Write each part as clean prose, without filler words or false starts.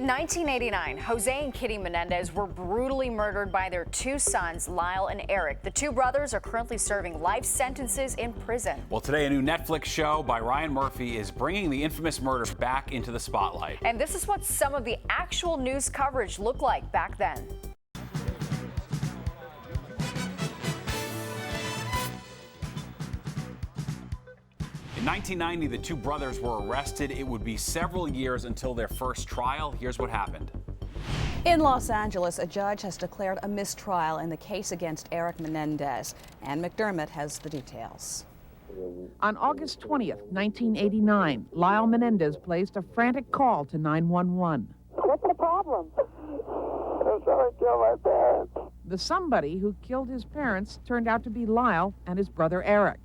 In 1989, Jose and Kitty Menendez were brutally murdered by their two sons, Lyle and Erik. The two brothers are currently serving life sentences in prison. Well, today a new Netflix show by Ryan Murphy is bringing the infamous murder back into the spotlight. And this is what some of the actual news coverage looked like back then. In 1990, the two brothers were arrested. It would be several years until their first trial. Here's what happened. In Los Angeles, a judge has declared a mistrial in the case against Erik Menendez. Ann McDermott has the details. On August 20th, 1989, Lyle Menendez placed a frantic call to 911. What's the problem? I'm trying to kill my parents. The somebody who killed his parents turned out to be Lyle and his brother Erik.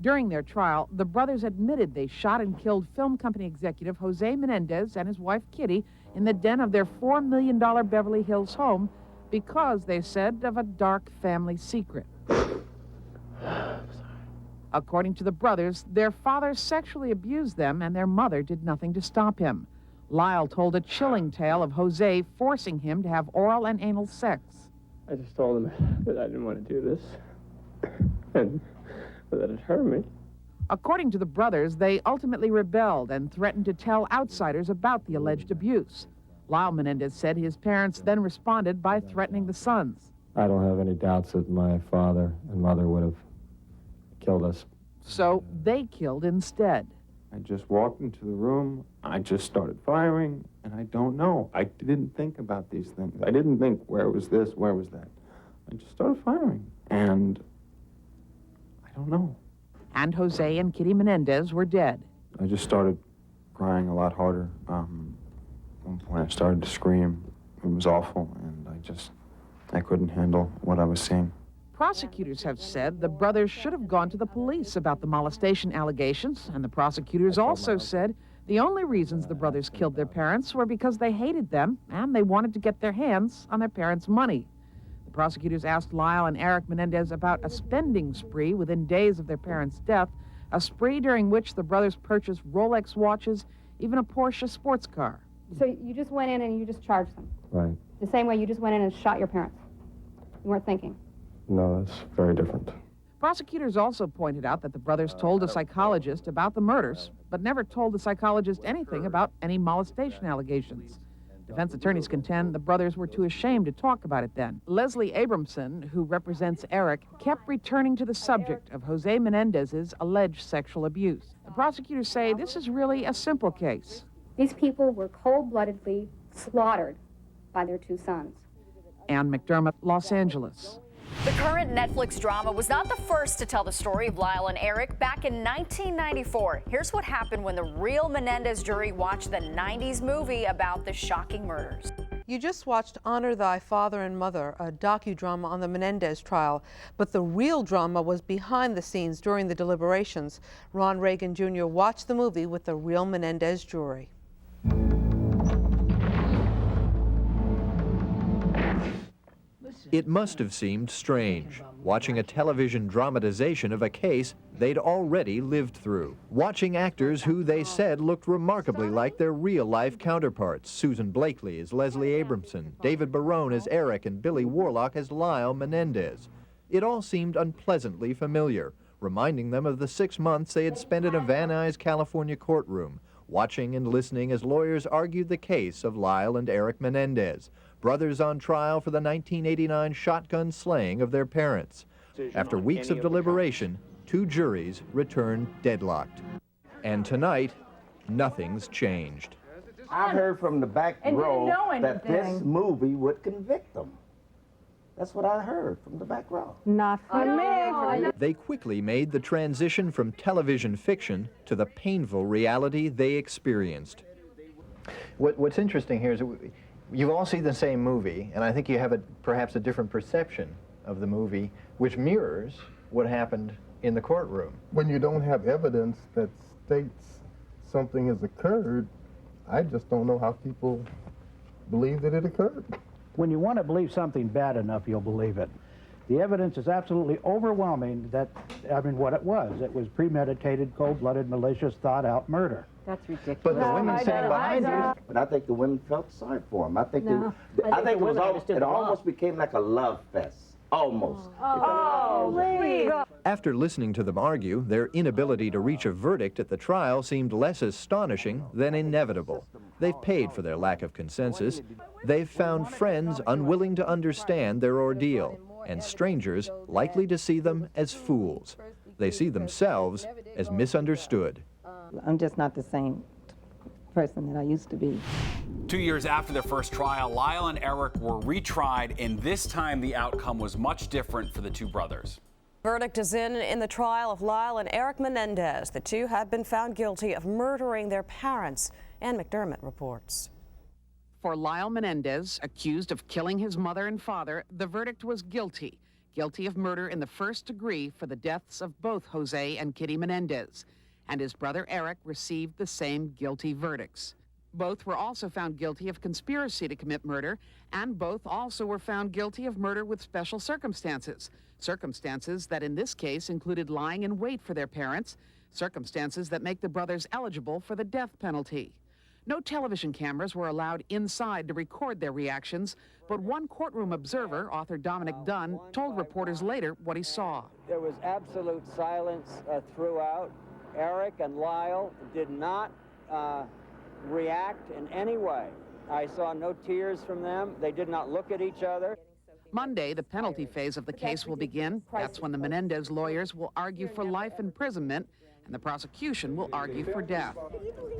During their trial, the brothers admitted they shot and killed film company executive Jose Menendez and his wife Kitty in the den of their $4 million Beverly Hills home because, they said, of a dark family secret. According to the brothers, their father sexually abused them and their mother did nothing to stop him. Lyle told a chilling tale of Jose forcing him to have oral and anal sex. I just told him that I didn't want to do this and that it hurt me. According to the brothers, they ultimately rebelled and threatened to tell outsiders about the alleged abuse. Lyle Menendez said his parents then responded by threatening the sons. I don't have any doubts that my father and mother would have killed us. So they killed instead. I just walked into the room, I just started firing, and I don't know. I didn't think about these things. I didn't think, where was this, where was that? I just started firing, and I don't know. And Jose and Kitty Menendez were dead. I just started crying a lot harder. At one point I started to scream. It was awful, and I couldn't handle what I was seeing. Prosecutors have said the brothers should have gone to the police about the molestation allegations, and the prosecutors also said the only reasons the brothers killed their parents were because they hated them and they wanted to get their hands on their parents' money. The prosecutors asked Lyle and Erik Menendez about a spending spree within days of their parents' death, a spree during which the brothers purchased Rolex watches, even a Porsche sports car. So you just went in and you just charged them? Right. The same way you just went in and shot your parents? You weren't thinking? No, that's very different. Prosecutors also pointed out that the brothers told a psychologist about the murders, but never told the psychologist anything about any molestation allegations. Defense attorneys contend the brothers were too ashamed to talk about it then. Leslie Abramson, who represents Erik, kept returning to the subject of Jose Menendez's alleged sexual abuse. The prosecutors say this is really a simple case. These people were cold-bloodedly slaughtered by their two sons. Ann McDermott, Los Angeles. The current Netflix drama was not the first to tell the story of Lyle and Erik. Back in 1994, here's what happened when the real Menendez jury watched the 90s movie about the shocking murders. You just watched Honor Thy Father and Mother, a docudrama on the Menendez trial. But the real drama was behind the scenes during the deliberations. Ron Reagan Jr. watched the movie with the real Menendez jury. It must have seemed strange, watching a television dramatization of a case they'd already lived through. Watching actors who they said looked remarkably like their real-life counterparts. Susan Blakely as Leslie Abramson, David Barone as Erik, and Billy Warlock as Lyle Menendez. It all seemed unpleasantly familiar, reminding them of the 6 months they had spent in a Van Nuys, California courtroom, watching and listening as lawyers argued the case of Lyle and Erik Menendez, brothers on trial for the 1989 shotgun slaying of their parents. After weeks of deliberation, 2 juries returned deadlocked. And tonight, nothing's changed. I heard from the back row that this movie would convict them. That's what I heard from the back row. Not from me. They quickly made the transition from television fiction to the painful reality they experienced. What's interesting here is you all see the same movie, and I think you have perhaps a different perception of the movie, which mirrors what happened in the courtroom. When you don't have evidence that states something has occurred, I just don't know how people believe that it occurred. When you want to believe something bad enough, you'll believe it. The evidence is absolutely overwhelming that, I mean, what it was. It was premeditated, cold-blooded, malicious, thought-out murder. That's ridiculous. But the women saying behind you, but I think the women felt sorry for him. I think I think it almost became like a love fest. Almost. Oh, please. After listening to them argue, their inability to reach a verdict at the trial seemed less astonishing than inevitable. They've paid for their lack of consensus. They've found friends unwilling to understand their ordeal, and strangers likely to see them as fools. They see themselves as misunderstood. I'm just not the same person that I used to be. 2 years after their first trial, Lyle and Erik were retried, and this time the outcome was much different for the two brothers. Verdict is in the trial of Lyle and Erik Menendez. The two have been found guilty of murdering their parents. Ann McDermott reports. For Lyle Menendez, accused of killing his mother and father, the verdict was guilty. Guilty of murder in the first degree for the deaths of both Jose and Kitty Menendez. And his brother Erik received the same guilty verdicts. Both were also found guilty of conspiracy to commit murder, and both also were found guilty of murder with special circumstances. Circumstances that in this case included lying in wait for their parents, circumstances that make the brothers eligible for the death penalty. No television cameras were allowed inside to record their reactions, but one courtroom observer, author Dominic Dunn, told reporters later what he saw. There was absolute silence throughout. Erik and Lyle did not react in any way. I saw no tears from them. They did not look at each other. Monday, the penalty phase of the case will begin. That's when the Menendez lawyers will argue for life imprisonment, and the prosecution will argue for death.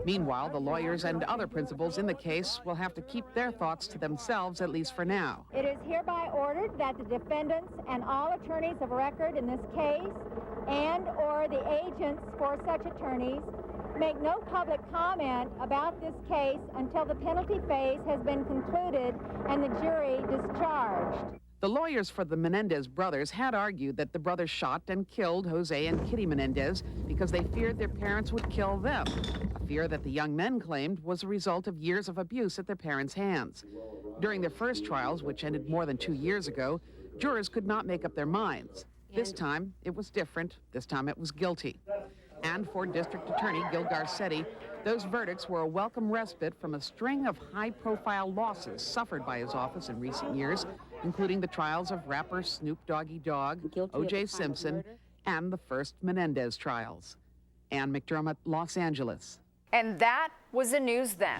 Meanwhile, the lawyers and other principals in the case will have to keep their thoughts to themselves, at least for now. It is hereby ordered that the defendants and all attorneys of record in this case and/or the agents for such attorneys make no public comment about this case until the penalty phase has been concluded and the jury discharged. The lawyers for the Menendez brothers had argued that the brothers shot and killed Jose and Kitty Menendez because they feared their parents would kill them, a fear that the young men claimed was a result of years of abuse at their parents' hands. During their first trials, which ended more than 2 years ago, jurors could not make up their minds. This time, it was different. This time, it was guilty. And for District Attorney Gil Garcetti, those verdicts were a welcome respite from a string of high-profile losses suffered by his office in recent years, including the trials of rapper Snoop Doggy Dogg, O.J. Simpson, and the first Menendez trials. Ann McDermott, Los Angeles. And that was the news then.